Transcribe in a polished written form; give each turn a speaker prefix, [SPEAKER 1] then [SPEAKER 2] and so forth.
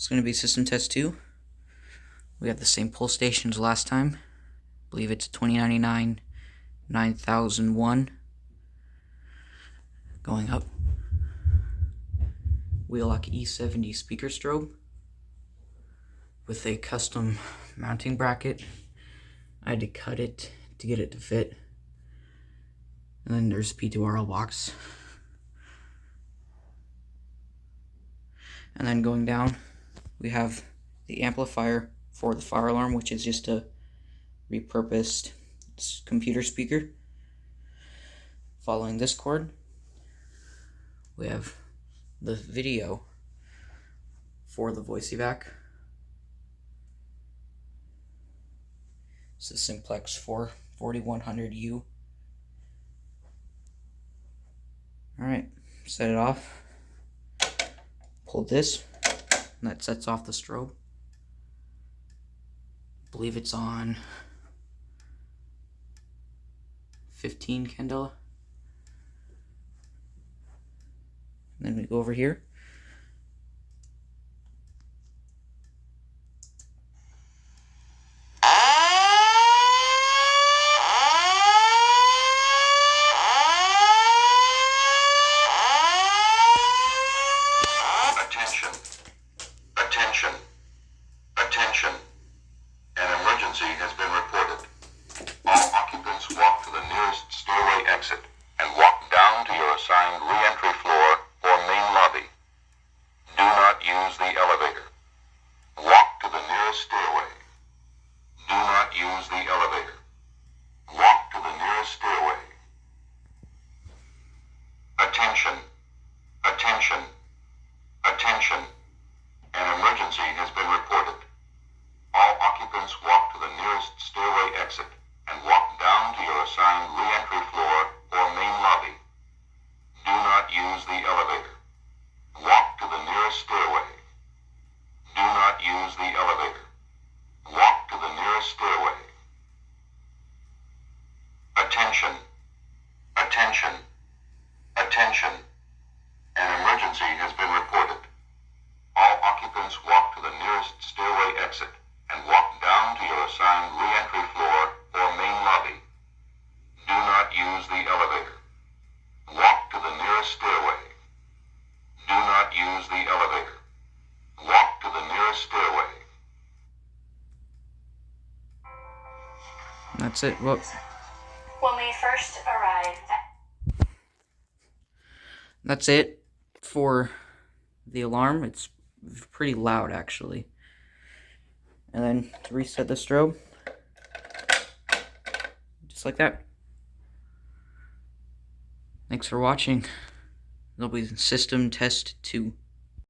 [SPEAKER 1] It's going to be system test 2. We have the same pull stations last time. I believe it's 2099 9001. Going up. Wheelock E70 speaker strobe with a custom mounting bracket. I had to cut it to get it to fit. And then there's P2RL box. And then going down, we have the amplifier for the fire alarm, which is just a repurposed computer speaker. Following this cord, we have the video for the voice evac. It's a Simplex 4100U. Alright, set it off. Pull this, and that sets off the strobe. I believe it's on 15 candela. And then we go over here.
[SPEAKER 2] Attention, attention, attention. An emergency has been reported. All occupants walk to the nearest stairway exit and walk down to your assigned re-entry floor or main lobby. Do not use the elevator. Walk to the nearest stairway. Do not use the elevator. Walk to the nearest stairway. Attention, attention, attention. An emergency has been reported. All occupants walk to the nearest stairway exit and walk down to your assigned re-entry floor or main lobby. Do not use the elevator. Walk to the nearest stairway. Do not use the elevator. Walk to the nearest stairway. Attention, attention, attention. An emergency has been reported. All occupants walk to the nearest stairway exit and walk down to your assigned re-entry floor or main lobby. Do not use the elevator. Walk to the nearest stairway. Do not use the elevator. Walk to the nearest stairway.
[SPEAKER 1] That's it. Well,
[SPEAKER 3] When we first arrived
[SPEAKER 1] that's it for the alarm. It's pretty loud, actually. And then to reset the strobe, just like that. Thanks for watching. It'll be system test 2.